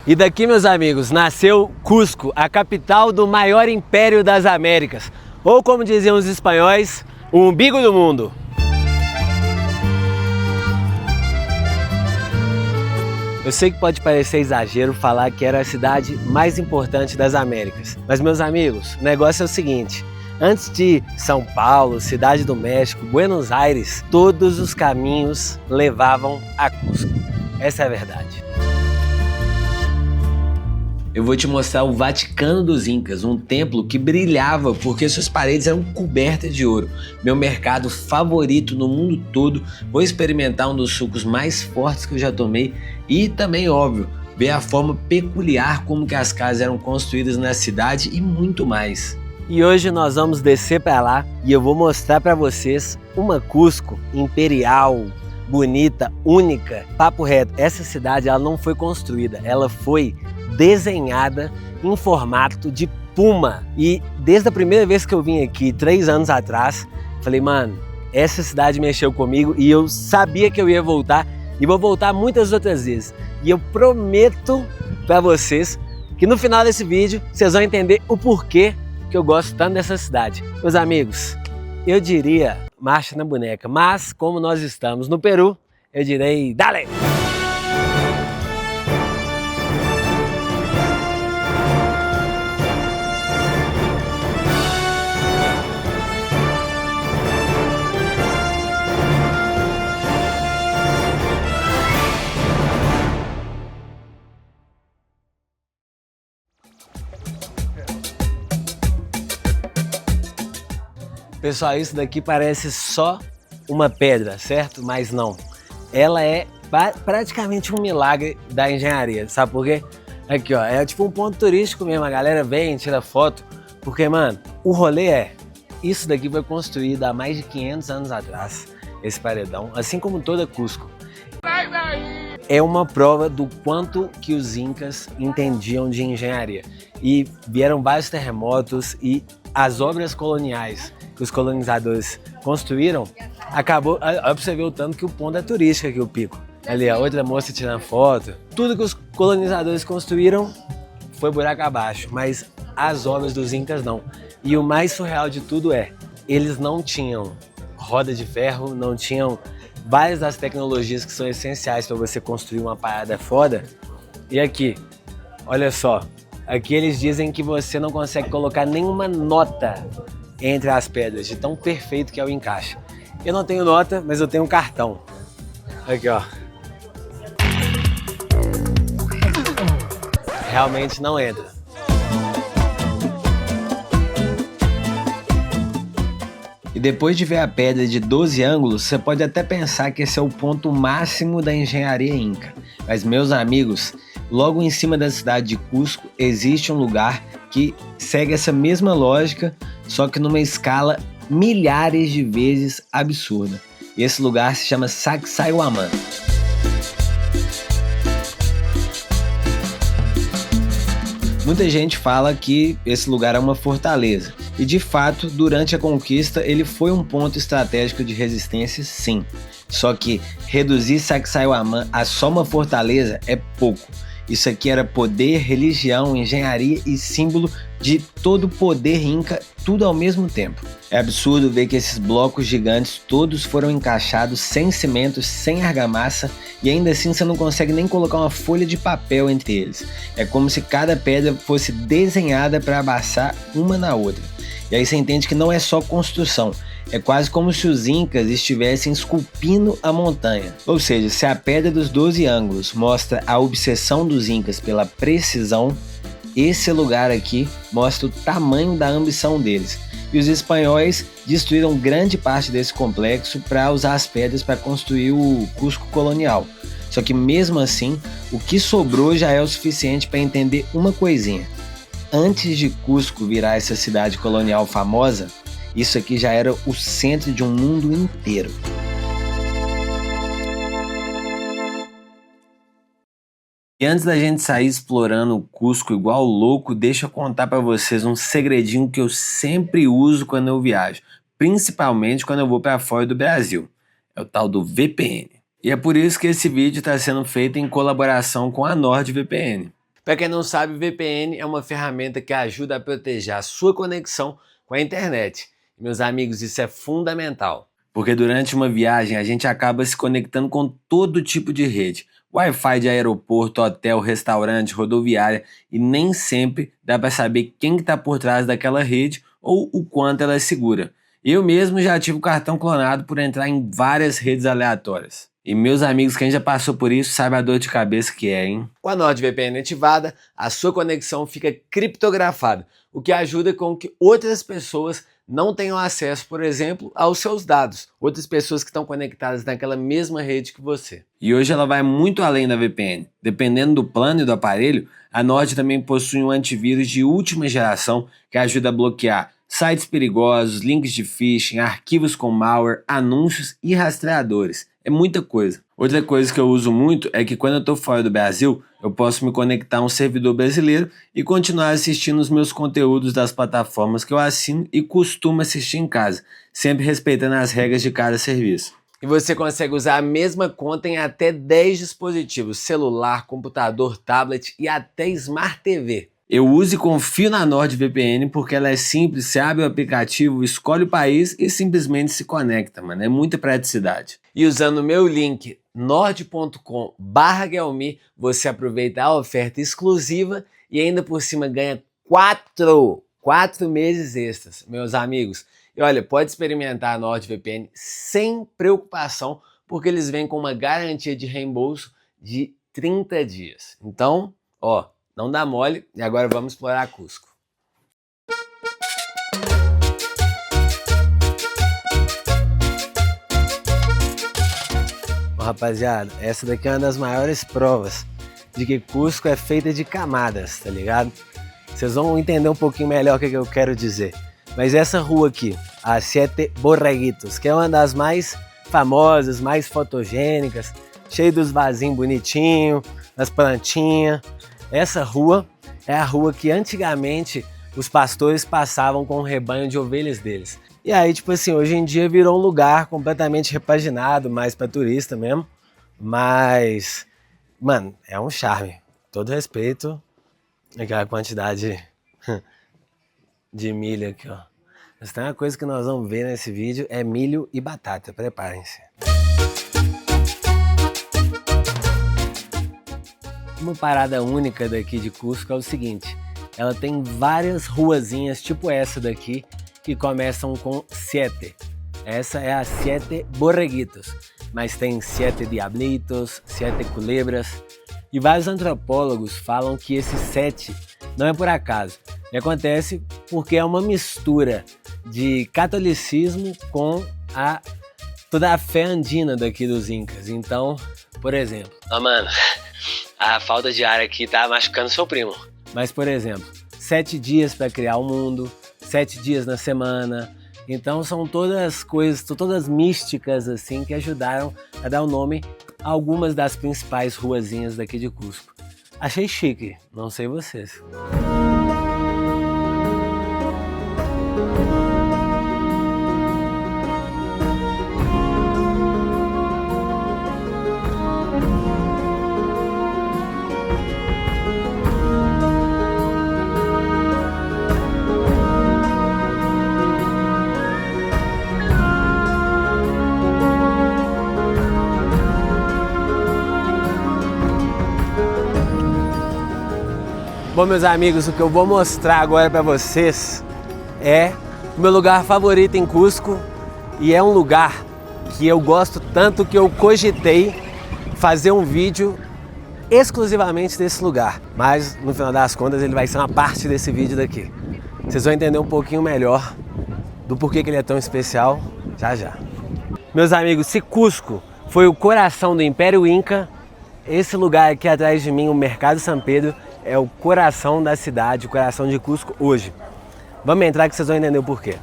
E daqui, meus amigos, nasceu Cusco, a capital do maior império das Américas. Ou como diziam os espanhóis, o umbigo do mundo. Eu sei que pode parecer exagero falar que era a cidade mais importante das Américas. Mas, meus amigos, o negócio é o seguinte. Antes de São Paulo, Cidade do México, Buenos Aires, todos os caminhos levavam a Cusco. Essa é a verdade. Eu vou te mostrar o Vaticano dos Incas, um templo que brilhava porque suas paredes eram cobertas de ouro. Meu mercado favorito no mundo todo. Vou experimentar um dos sucos mais fortes que eu já tomei e também, óbvio, ver a forma peculiar como que as casas eram construídas na cidade e muito mais. E hoje nós vamos descer para lá e eu vou mostrar para vocês uma Cusco imperial, bonita, única. Papo reto, essa cidade ela não foi construída, ela foi desenhada em formato de puma. E desde a primeira vez que eu vim aqui, 3 anos atrás, falei, mano, essa cidade mexeu comigo e eu sabia que eu ia voltar e vou voltar muitas outras vezes. E eu prometo para vocês que no final desse vídeo vocês vão entender o porquê que eu gosto tanto dessa cidade. Meus amigos, eu diria marcha na boneca, mas como nós estamos no Peru, eu direi dale! Pessoal, isso daqui parece só uma pedra, certo? Mas não. Ela é praticamente um milagre da engenharia. Sabe por quê? Aqui, ó, é tipo um ponto turístico mesmo. A galera vem, tira foto. Porque, mano, o rolê é... Isso daqui foi construído há mais de 500 anos atrás, esse paredão. Assim como toda Cusco. É uma prova do quanto que os incas entendiam de engenharia. E vieram vários terremotos e as obras coloniais que os colonizadores construíram, acabou, pra você ver o tanto que o ponto é turístico aqui, o pico. Ali, a outra moça tirando foto. Tudo que os colonizadores construíram foi buraco abaixo, mas as obras dos incas não. E o mais surreal de tudo é, eles não tinham roda de ferro, não tinham várias das tecnologias que são essenciais para você construir uma parada foda. E aqui, olha só, aqui eles dizem que você não consegue colocar nenhuma nota entre as pedras, de tão perfeito que é o encaixe. Eu não tenho nota, mas eu tenho um cartão. Aqui, ó. Realmente não entra. E depois de ver a pedra de 12 ângulos, você pode até pensar que esse é o ponto máximo da engenharia inca. Mas, meus amigos, logo em cima da cidade de Cusco existe um lugar que segue essa mesma lógica, só que numa escala milhares de vezes absurda. E esse lugar se chama Sacsayhuamán. Muita gente fala que esse lugar é uma fortaleza. E de fato, durante a conquista, ele foi um ponto estratégico de resistência, sim. Só que reduzir Sacsayhuamán a só uma fortaleza é pouco. Isso aqui era poder, religião, engenharia e símbolo de todo o poder inca, tudo ao mesmo tempo. É absurdo ver que esses blocos gigantes todos foram encaixados sem cimento, sem argamassa e ainda assim você não consegue nem colocar uma folha de papel entre eles. É como se cada pedra fosse desenhada para abaixar uma na outra. E aí você entende que não é só construção. É quase como se os incas estivessem esculpindo a montanha. Ou seja, se a pedra dos 12 ângulos mostra a obsessão dos incas pela precisão, esse lugar aqui mostra o tamanho da ambição deles. E os espanhóis destruíram grande parte desse complexo para usar as pedras para construir o Cusco colonial. Só que mesmo assim, o que sobrou já é o suficiente para entender uma coisinha. Antes de Cusco virar essa cidade colonial famosa, isso aqui já era o centro de um mundo inteiro. E antes da gente sair explorando o Cusco igual louco, deixa eu contar para vocês um segredinho que eu sempre uso quando eu viajo, principalmente quando eu vou para fora do Brasil. É o tal do VPN. E é por isso que esse vídeo está sendo feito em colaboração com a NordVPN. Para quem não sabe, VPN é uma ferramenta que ajuda a proteger a sua conexão com a internet. Meus amigos, isso é fundamental. Porque durante uma viagem a gente acaba se conectando com todo tipo de rede. Wi-Fi de aeroporto, hotel, restaurante, rodoviária, e nem sempre dá para saber quem está por trás daquela rede ou o quanto ela é segura. Eu mesmo já tive o cartão clonado por entrar em várias redes aleatórias. E meus amigos, quem já passou por isso sabe a dor de cabeça que é, hein? Com a NordVPN ativada, a sua conexão fica criptografada, o que ajuda com que outras pessoas não tenham acesso, por exemplo, aos seus dados. Outras pessoas que estão conectadas naquela mesma rede que você. E hoje ela vai muito além da VPN. Dependendo do plano e do aparelho, a Nord também possui um antivírus de última geração que ajuda a bloquear sites perigosos, links de phishing, arquivos com malware, anúncios e rastreadores. É muita coisa. Outra coisa que eu uso muito é que quando eu estou fora do Brasil, eu posso me conectar a um servidor brasileiro e continuar assistindo os meus conteúdos das plataformas que eu assino e costumo assistir em casa, sempre respeitando as regras de cada serviço. E você consegue usar a mesma conta em até 10 dispositivos, celular, computador, tablet e até Smart TV. Eu uso e confio na NordVPN porque ela é simples, você abre o aplicativo, escolhe o país e simplesmente se conecta, mano. É muita praticidade. E usando o meu link nord.com/Guelmi, você aproveita a oferta exclusiva e ainda por cima ganha 4 meses extras, meus amigos. E olha, pode experimentar a NordVPN sem preocupação, porque eles vêm com uma garantia de reembolso de 30 dias. Então, ó, não dá mole, e agora vamos explorar Cusco. Bom, rapaziada, essa daqui é uma das maiores provas de que Cusco é feita de camadas, tá ligado? Vocês vão entender um pouquinho melhor o que eu quero dizer. Mas essa rua aqui, a Siete Borreguitos, que é uma das mais famosas, mais fotogênicas, cheia dos vasinhos bonitinhos, das plantinhas. Essa rua é a rua que antigamente os pastores passavam com o rebanho de ovelhas deles. E aí, tipo assim, hoje em dia virou um lugar completamente repaginado, mais para turista mesmo. Mas, mano, é um charme. Todo respeito. Aquela quantidade de milho aqui, ó. Mas tem uma coisa que nós vamos ver nesse vídeo, é milho e batata. Preparem-se. Uma parada única daqui de Cusco é o seguinte, ela tem várias ruazinhas tipo essa daqui que começam com Siete. Essa é a Siete Borreguitos, mas tem Siete Diablitos, Siete Culebras e vários antropólogos falam que esse 7 não é por acaso. E acontece porque é uma mistura de catolicismo com toda a fé andina daqui dos Incas. Então, por exemplo... mano... A falta de ar aqui tá machucando seu primo. Mas, por exemplo, 7 dias para criar o mundo, 7 dias na semana. Então são todas coisas, todas místicas assim que ajudaram a dar o nome a algumas das principais ruazinhas daqui de Cusco. Achei chique, não sei vocês. Bom, meus amigos, o que eu vou mostrar agora para vocês é o meu lugar favorito em Cusco e é um lugar que eu gosto tanto que eu cogitei fazer um vídeo exclusivamente desse lugar. Mas, no final das contas, ele vai ser uma parte desse vídeo daqui. Vocês vão entender um pouquinho melhor do porquê que ele é tão especial já já. Meus amigos, se Cusco foi o coração do Império Inca, esse lugar aqui atrás de mim, o Mercado São Pedro, é o coração da cidade, o coração de Cusco hoje. Vamos entrar que vocês vão entender o porquê.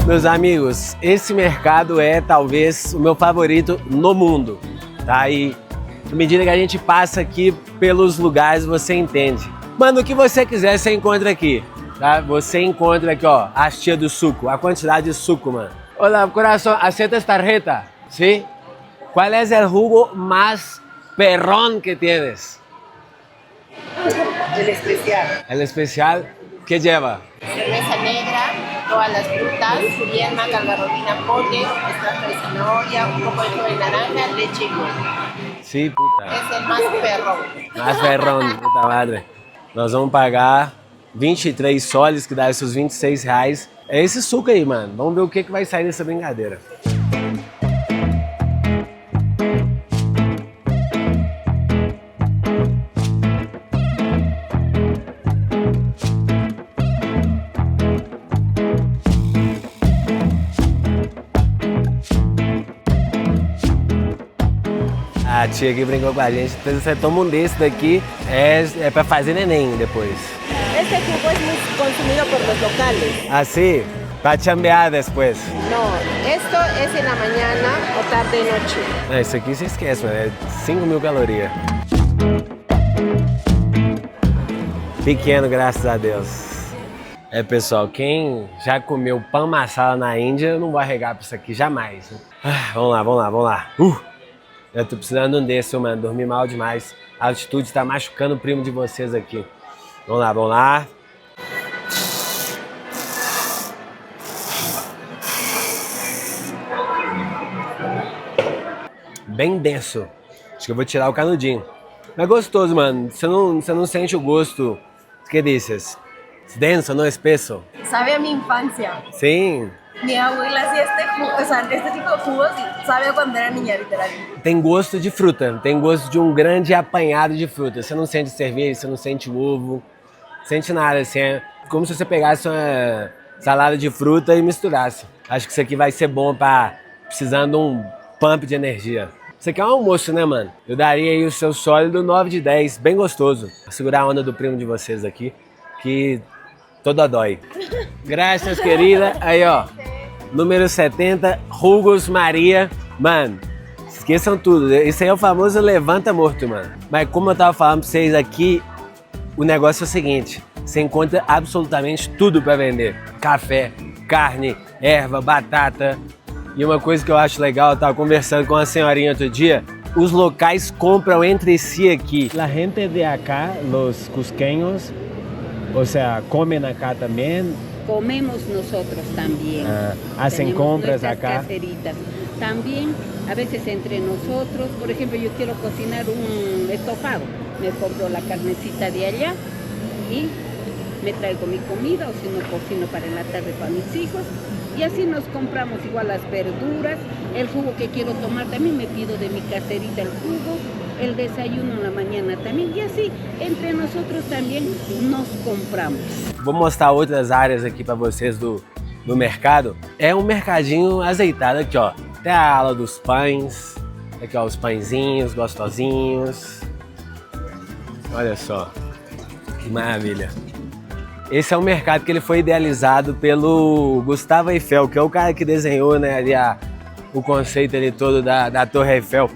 Meus amigos, esse mercado é talvez o meu favorito no mundo, tá? E à medida que a gente passa aqui pelos lugares, você entende. Mano, o que você quiser, você encontra aqui, tá? Você encontra aqui, ó, a tia do suco, a quantidade de suco, mano. Olá, coração, ¿aceptas tarjeta? ¿Sí? ¿Cuál es el jugo más perrón que tienes? El especial. El especial, ¿qué lleva? Cerveza negra, todas las frutas, yema, calvarotina, pote, extracto de zanahoria, un poco de jugo de naranja, leche y huevo. Sí, puta. Es el más perrón. Mais perrón, puta madre. Nós vamos pagar 23 soles, que dá esses 26 reais. É esse suco aí, mano. Vamos ver o que vai sair dessa brincadeira. A tia aqui brincou com a gente, então você toma um desse daqui, é pra fazer neném depois. Este jugo es muy consumido por los locales. Assim, pra chambear depois. No, esto es en la mañana o tarde y noche. Não, isso aqui você esquece, mano, é 5.000 calorias. Pequeno, graças a Deus. É, pessoal, quem já comeu pão masala na Índia, não vai arregar pra isso aqui jamais. Vamos lá, vamos lá, vamos lá. Eu tô precisando de um desse, mano. Dormi mal demais. A altitude tá machucando o primo de vocês aqui. Vamos lá, vamos lá. Bem denso. Acho que eu vou tirar o canudinho. Mas gostoso, mano. Você não sente o gosto. Que dices? Denso, não espesso? Sabe a mi infancia. Sim. Mi abuela hacía este tipo de jugos y sabe a cuando era niña, literalmente. Tem gosto de fruta, tem gosto de um grande apanhado de fruta. Você não sente cerveja, você não sente ovo, sente nada, assim, é como se você pegasse uma salada de fruta e misturasse. Acho que isso aqui vai ser bom pra precisando de um pump de energia. Isso aqui é um almoço, né, mano? Eu daria aí o seu sólido 9 de 10, bem gostoso. Vou segurar a onda do primo de vocês aqui, que toda dói. Graças, querida. Aí, ó. Número 70, Jugos Maria. Mano, esqueçam tudo. Isso aí é o famoso levanta morto, mano. Mas como eu tava falando pra vocês aqui, o negócio é o seguinte. Você encontra absolutamente tudo pra vender. Café, carne, erva, batata. E uma coisa que eu acho legal, eu tava conversando com uma senhorinha outro dia, os locais compram entre si aqui. A gente de acá, os cusqueños, o sea, comen acá também. Comemos nosotros también. Hacen Tenemos compras nuestras acá. Caseritas. También, a veces entre nosotros, por ejemplo, yo quiero cocinar un estofado, me compro la carnecita de allá y me traigo mi comida, o si no cocino para en la tarde para mis hijos. Y así nos compramos igual las verduras, el jugo que quiero tomar también me pido de mi caserita el jugo, el desayuno en la mañana también, y así entre nosotros también nos compramos. Vou mostrar outras áreas aqui para vocês do mercado. É um mercadinho azeitado aqui, ó. Tem a ala dos pães, aqui ó, os pãezinhos gostosinhos. Olha só, que maravilha. Esse é um mercado que ele foi idealizado pelo Gustavo Eiffel, que é o cara que desenhou, né, ali o conceito ali todo da Torre Eiffel.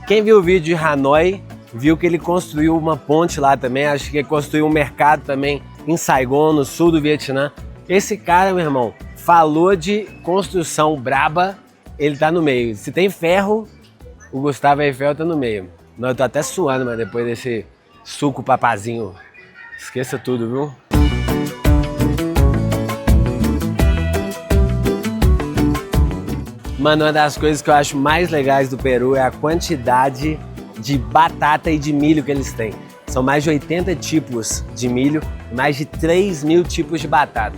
Quem viu o vídeo de Hanoi, viu que ele construiu uma ponte lá também, acho que ele construiu um mercado também em Saigon, no sul do Vietnã. Esse cara, meu irmão, falou de construção braba, ele tá no meio. Se tem ferro, o Gustavo Eiffel tá no meio. Não, eu tô até suando, mas depois desse suco papazinho. Esqueça tudo, viu? Mano, uma das coisas que eu acho mais legais do Peru é a quantidade de batata e de milho que eles têm. São mais de 80 tipos de milho e mais de 3.000 tipos de batata.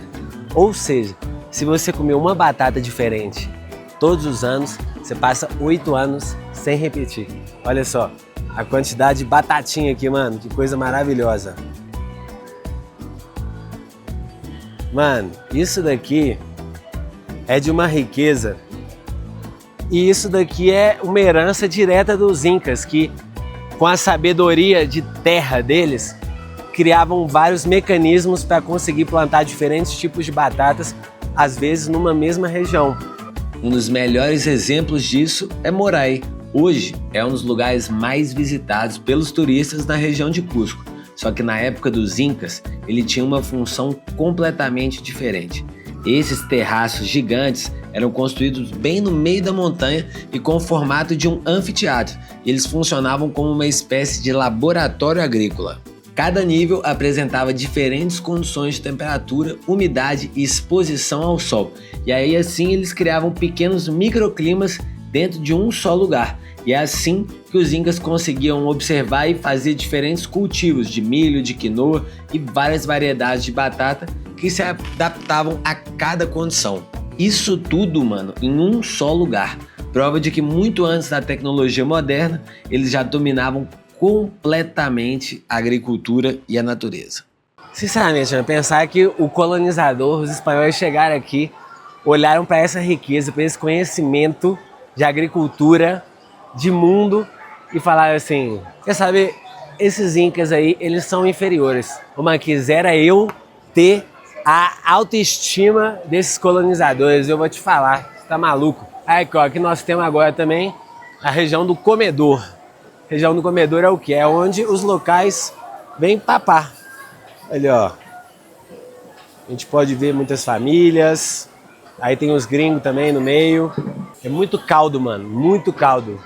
Ou seja, se você comer uma batata diferente todos os anos, você passa 8 anos sem repetir. Olha só, a quantidade de batatinha aqui, mano, que coisa maravilhosa. Mano, isso daqui é de uma riqueza. E isso daqui é uma herança direta dos Incas, que com a sabedoria de terra deles, criavam vários mecanismos para conseguir plantar diferentes tipos de batatas, às vezes numa mesma região. Um dos melhores exemplos disso é Morai. Hoje é um dos lugares mais visitados pelos turistas na região de Cusco. Só que na época dos Incas, ele tinha uma função completamente diferente. Esses terraços gigantes eram construídos bem no meio da montanha e com o formato de um anfiteatro. Eles funcionavam como uma espécie de laboratório agrícola. Cada nível apresentava diferentes condições de temperatura, umidade e exposição ao sol. E aí assim eles criavam pequenos microclimas dentro de um só lugar. E é assim que os Incas conseguiam observar e fazer diferentes cultivos de milho, de quinoa e várias variedades de batata que se adaptavam a cada condição. Isso tudo, mano, em um só lugar. Prova de que muito antes da tecnologia moderna, eles já dominavam completamente a agricultura e a natureza. Sinceramente, pensar que o colonizador, os espanhóis chegaram aqui, olharam para essa riqueza, para esse conhecimento de agricultura, de mundo e falaram assim, quer saber, esses Incas aí, eles são inferiores. Mas quisera eu ter a autoestima desses colonizadores, eu vou te falar, você tá maluco? Aí, ó, aqui nós temos agora também a região do comedor. A região do comedor é o que? É onde os locais vêm papar. Ali, ó. A gente pode ver muitas famílias. Aí tem os gringos também no meio. É muito caldo, mano. Muito caldo.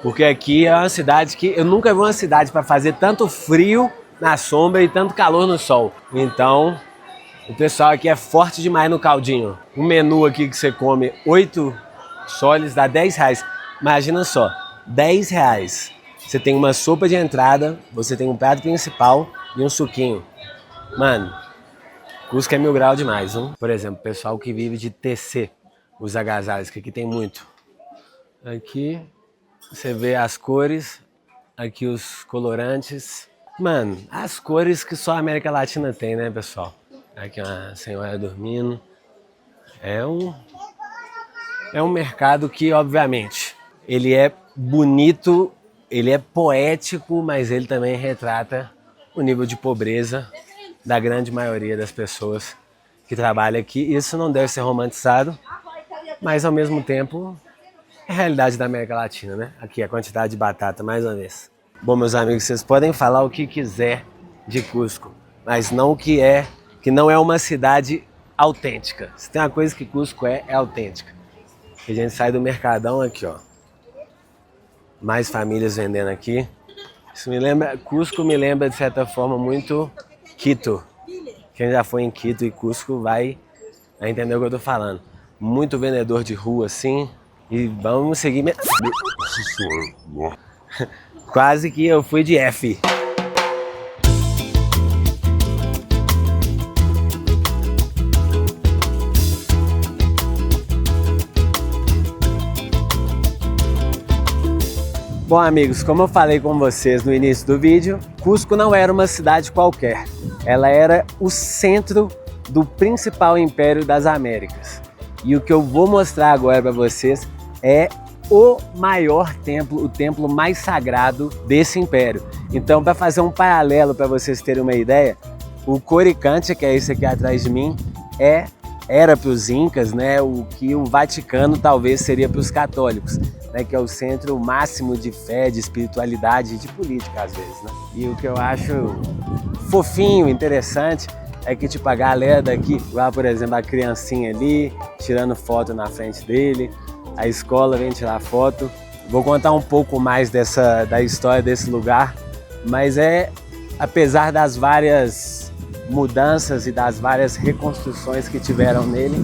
Porque aqui é uma cidade que... Eu nunca vi uma cidade para fazer tanto frio na sombra e tanto calor no sol. Então, o pessoal aqui é forte demais no caldinho. O menu aqui que você come 8 soles dá R$10. Imagina só, R$10. Você tem uma sopa de entrada, você tem um prato principal e um suquinho. Mano, Cusco é 1000 graus demais, hein? Por exemplo, o pessoal que vive de tecer os agasalhos, que aqui tem muito. Aqui você vê as cores, aqui os colorantes. Mano, as cores que só a América Latina tem, né, pessoal? Aqui uma senhora dormindo. É um mercado que, obviamente, ele é bonito, ele é poético, mas ele também retrata o nível de pobreza da grande maioria das pessoas que trabalham aqui. Isso não deve ser romantizado, mas ao mesmo tempo é a realidade da América Latina, né? Aqui a quantidade de batata, mais uma vez. Bom, meus amigos, vocês podem falar o que quiser de Cusco, mas não que não é uma cidade autêntica. Se tem uma coisa que Cusco é autêntica. A gente sai do mercadão aqui, ó. Mais famílias vendendo aqui. Cusco me lembra de certa forma muito Quito. Quem já foi em Quito e Cusco vai entender o que eu tô falando. Muito vendedor de rua assim. E vamos seguir. Quase que eu fui de F. Bom, amigos, como eu falei com vocês no início do vídeo, Cusco não era uma cidade qualquer. Ela era o centro do principal império das Américas. E o que eu vou mostrar agora para vocês é o maior templo, o templo mais sagrado desse império. Então, para fazer um paralelo para vocês terem uma ideia, o Coricancha, que é esse aqui atrás de mim, era para os Incas, né, o que o Vaticano talvez seria para os católicos, né, que é o centro máximo de fé, de espiritualidade e de política às vezes, né? E o que eu acho fofinho, interessante, é que tipo a galera daqui, lá por exemplo a criancinha ali, tirando foto na frente dele, a escola vem tirar foto. Vou contar um pouco mais da história desse lugar, mas apesar das várias mudanças e das várias reconstruções que tiveram nele,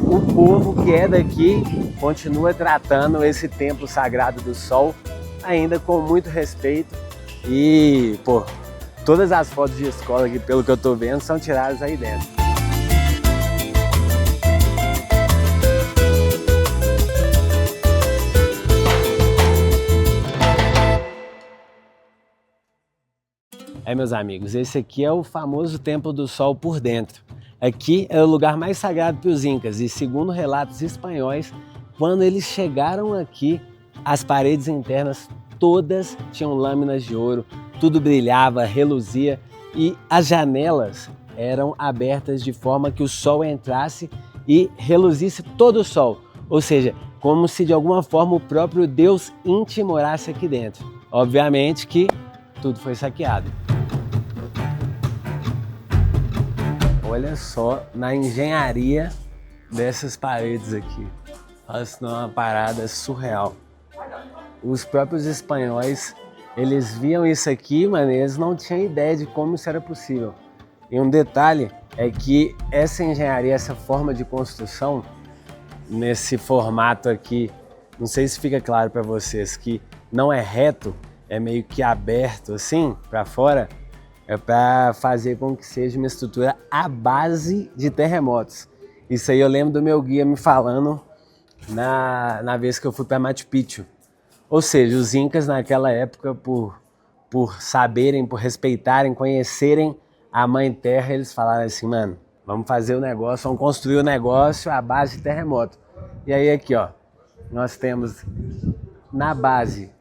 o povo que é daqui continua tratando esse templo sagrado do sol ainda com muito respeito. E, pô, todas as fotos de escola aqui, pelo que eu tô vendo, são tiradas aí dentro. Meus amigos, esse aqui é o famoso Templo do Sol por dentro. Aqui é o lugar mais sagrado para os Incas e, segundo relatos espanhóis, quando eles chegaram aqui, as paredes internas todas tinham lâminas de ouro, tudo brilhava, reluzia e as janelas eram abertas de forma que o sol entrasse e reluzisse todo o sol, ou seja, como se de alguma forma o próprio Deus Inti morasse aqui dentro. Obviamente que tudo foi saqueado. Olha só na engenharia dessas paredes aqui. Isso não é uma parada surreal. Os próprios espanhóis, eles viam isso aqui, mano, eles não tinham ideia de como isso era possível. E um detalhe é que essa engenharia, essa forma de construção, nesse formato aqui, não sei se fica claro para vocês, que não é reto, é meio que aberto assim, para fora, é para fazer com que seja uma estrutura à base de terremotos. Isso aí eu lembro do meu guia me falando na vez que eu fui para Machu Picchu. Ou seja, os incas naquela época, por saberem, por respeitarem, conhecerem a Mãe Terra, eles falaram assim, mano, vamos fazer o negócio, vamos construir o negócio à base de terremoto. E aí aqui, ó, nós temos na base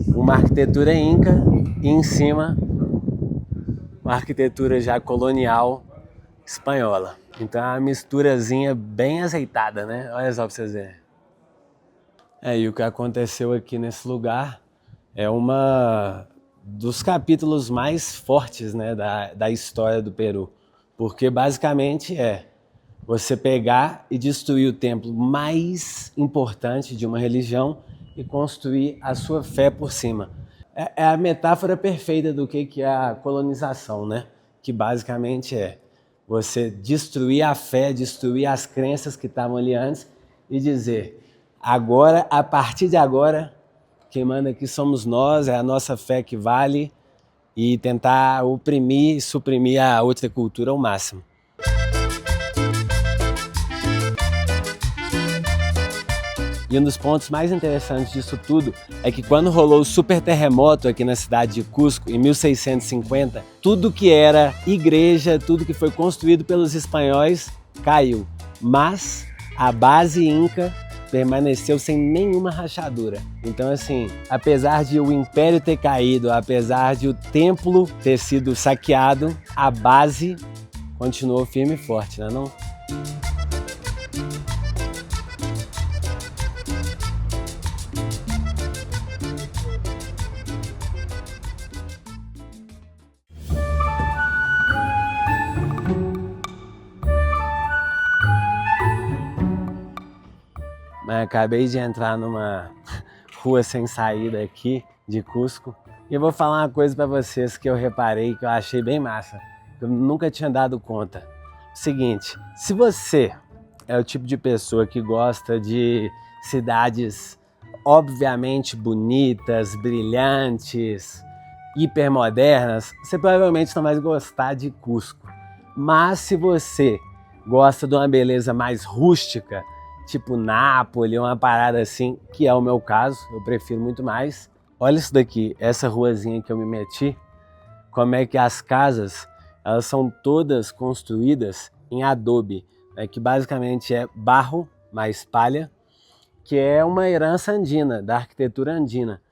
uma arquitetura inca e em cima uma arquitetura já colonial espanhola. Então é uma misturazinha bem azeitada, né? Olha só pra vocês verem. E o que aconteceu aqui nesse lugar é uma dos capítulos mais fortes, né, da história do Peru. Porque basicamente é você pegar e destruir o templo mais importante de uma religião e construir a sua fé por cima. É a metáfora perfeita do que é a colonização, né? Que basicamente é você destruir a fé, destruir as crenças que estavam ali antes e dizer, agora, a partir de agora, quem manda aqui somos nós, é a nossa fé que vale, e tentar oprimir e suprimir a outra cultura ao máximo. E um dos pontos mais interessantes disso tudo é que quando rolou o super terremoto aqui na cidade de Cusco, em 1650, tudo que era igreja, tudo que foi construído pelos espanhóis caiu. Mas a base inca permaneceu sem nenhuma rachadura. Então assim, apesar de o império ter caído, apesar de o templo ter sido saqueado, a base continuou firme e forte, né não? Acabei de entrar numa rua sem saída aqui de Cusco e eu vou falar uma coisa para vocês que eu reparei, que eu achei bem massa, que eu nunca tinha dado conta. Seguinte, se você é o tipo de pessoa que gosta de cidades obviamente bonitas, brilhantes, hipermodernas, você provavelmente não vai gostar de Cusco. Mas se você gosta de uma beleza mais rústica, tipo Nápoles, uma parada assim, que é o meu caso, eu prefiro muito mais. Olha isso daqui, essa ruazinha que eu me meti, como é que as casas, elas são todas construídas em adobe, né, que basicamente é barro mais palha, que é uma herança andina, da arquitetura andina.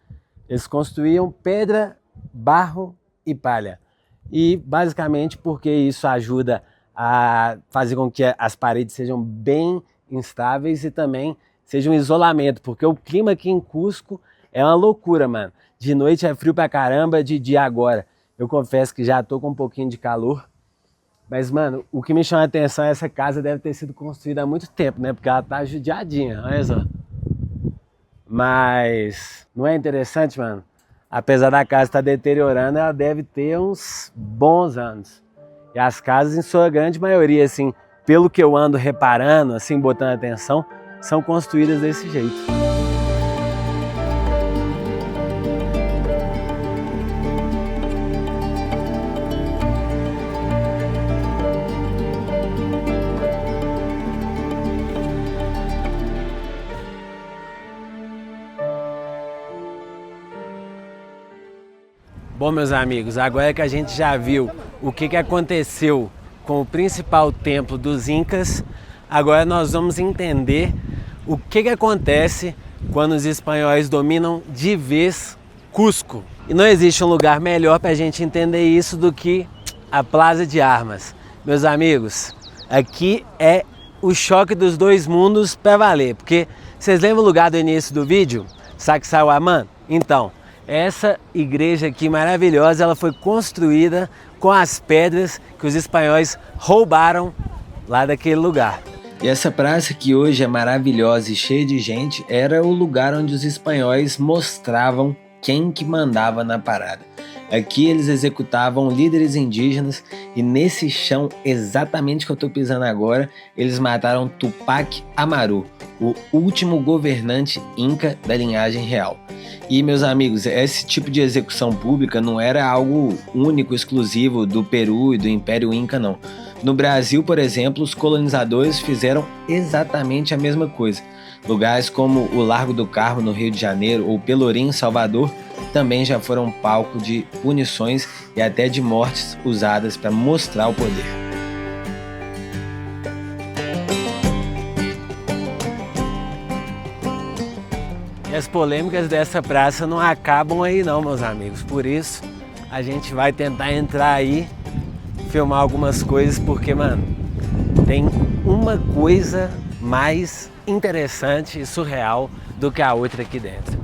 Eles construíam pedra, barro e palha. E basicamente porque isso ajuda a fazer com que as paredes sejam bem instáveis e também seja um isolamento, porque o clima aqui em Cusco é uma loucura, mano. De noite é frio pra caramba, de dia agora. Eu confesso que já tô com um pouquinho de calor, mas, mano, o que me chama a atenção é essa casa deve ter sido construída há muito tempo, né? Porque ela tá judiadinha, olha só. Mas não é interessante, mano? Apesar da casa estar deteriorando, ela deve ter uns bons anos. E as casas, em sua grande maioria, assim, pelo que eu ando reparando, assim, botando atenção, são construídas desse jeito. Bom, meus amigos, agora que a gente já viu o que aconteceu com o principal templo dos Incas, agora nós vamos entender o que acontece quando os espanhóis dominam de vez Cusco. E não existe um lugar melhor para a gente entender isso do que a Plaza de Armas. Meus amigos, aqui é o choque dos dois mundos para valer, porque vocês lembram o lugar do início do vídeo? Sacsayhuamán? Então, essa igreja aqui maravilhosa, ela foi construída com as pedras que os espanhóis roubaram lá daquele lugar. E essa praça, que hoje é maravilhosa e cheia de gente, era o lugar onde os espanhóis mostravam quem que mandava na parada. Aqui eles executavam líderes indígenas e nesse chão, exatamente que eu estou pisando agora, eles mataram Tupac Amaru, o último governante inca da linhagem real. E, meus amigos, esse tipo de execução pública não era algo único, exclusivo do Peru e do Império Inca, não. No Brasil, por exemplo, os colonizadores fizeram exatamente a mesma coisa. Lugares como o Largo do Carmo, no Rio de Janeiro, ou Pelourinho, em Salvador, também já foram palco de punições e até de mortes usadas para mostrar o poder. E as polêmicas dessa praça não acabam aí não, meus amigos. Por isso, a gente vai tentar entrar aí, filmar algumas coisas, porque, mano, tem uma coisa mais interessante e surreal do que a outra aqui dentro.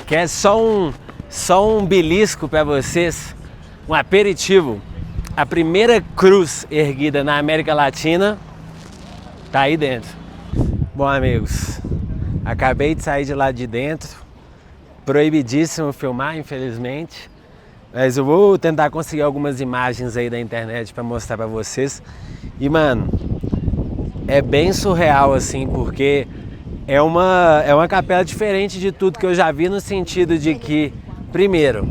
Que é só um belisco para vocês, um aperitivo. A primeira cruz erguida na América Latina tá aí dentro. Bom, amigos, acabei de sair de lá de dentro. Proibidíssimo filmar, infelizmente. Mas eu vou tentar conseguir algumas imagens aí da internet para mostrar para vocês. E, mano, é bem surreal assim, porque é uma capela diferente de tudo que eu já vi, no sentido de que, primeiro,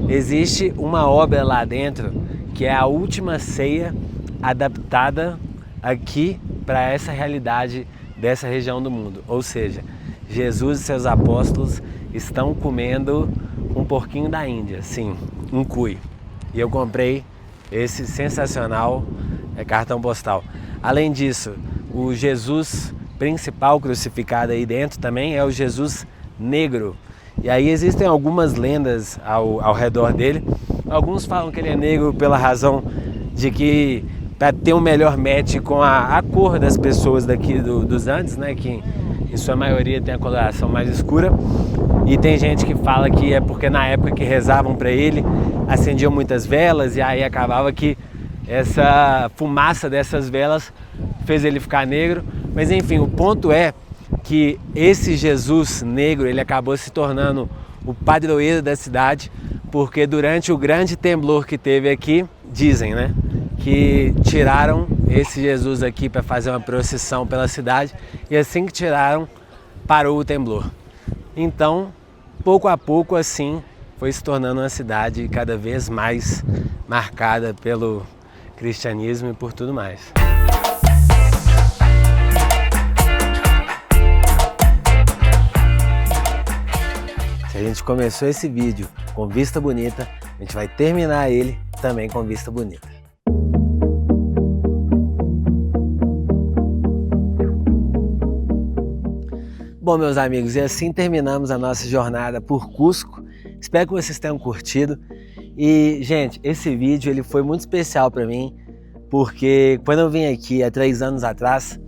existe uma obra lá dentro que é a Última Ceia adaptada aqui para essa realidade dessa região do mundo. Ou seja, Jesus e seus apóstolos estão comendo um porquinho da Índia, sim, um cuy. E eu comprei esse sensacional cartão postal. Além disso, o Jesus principal crucificado aí dentro também é o Jesus negro. E aí existem algumas lendas ao redor dele. Alguns falam que ele é negro pela razão de que para ter um melhor match com a cor das pessoas daqui dos Andes, né, que em sua maioria tem a coloração mais escura. E tem gente que fala que é porque na época que rezavam para ele, acendiam muitas velas e aí acabava que essa fumaça dessas velas fez ele ficar negro. Mas enfim, o ponto é que esse Jesus negro, ele acabou se tornando o padroeiro da cidade, porque durante o grande temblor que teve aqui, dizem, né, que tiraram esse Jesus aqui para fazer uma procissão pela cidade, e assim que tiraram, parou o temblor. Então, pouco a pouco, assim, foi se tornando uma cidade cada vez mais marcada pelo cristianismo e por tudo mais. Se a gente começou esse vídeo com vista bonita, a gente vai terminar ele também com vista bonita. Bom, meus amigos, e assim terminamos a nossa jornada por Cusco. Espero que vocês tenham curtido. E, gente, esse vídeo ele foi muito especial para mim, porque quando eu vim aqui há 3 anos atrás,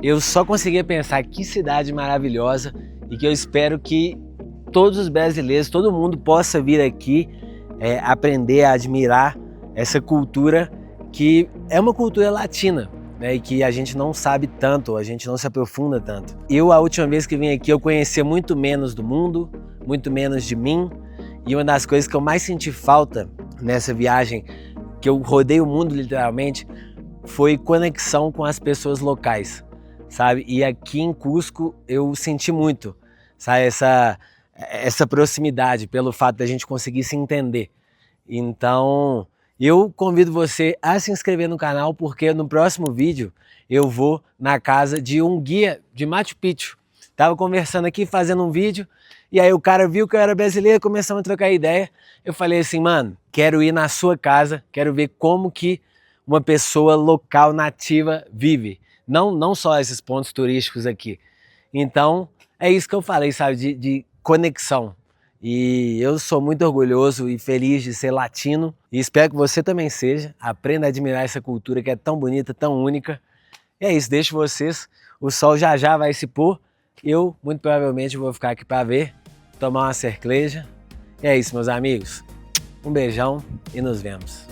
eu só conseguia pensar que cidade maravilhosa, e que eu espero que todos os brasileiros, todo mundo possa vir aqui aprender a admirar essa cultura que é uma cultura latina, né, e que a gente não sabe tanto, a gente não se aprofunda tanto. A última vez que vim aqui, eu conhecia muito menos do mundo, muito menos de mim, e uma das coisas que eu mais senti falta nessa viagem, que eu rodei o mundo literalmente, foi conexão com as pessoas locais, sabe? E aqui em Cusco eu senti muito, sabe, essa proximidade, pelo fato da gente conseguir se entender. Então, eu convido você a se inscrever no canal, porque no próximo vídeo eu vou na casa de um guia de Machu Picchu. Tava conversando aqui, fazendo um vídeo, e aí o cara viu que eu era brasileiro, começamos a trocar ideia. Eu falei assim, mano, quero ir na sua casa, quero ver como que uma pessoa local, nativa, vive. Não só esses pontos turísticos aqui. Então, é isso que eu falei, sabe, de conexão. E eu sou muito orgulhoso e feliz de ser latino, e espero que você também seja. Aprenda a admirar essa cultura que é tão bonita, tão única. E é isso, deixo vocês. O sol já vai se pôr. Eu, muito provavelmente, vou ficar aqui para ver, tomar uma cerveja. E é isso, meus amigos. Um beijão e nos vemos.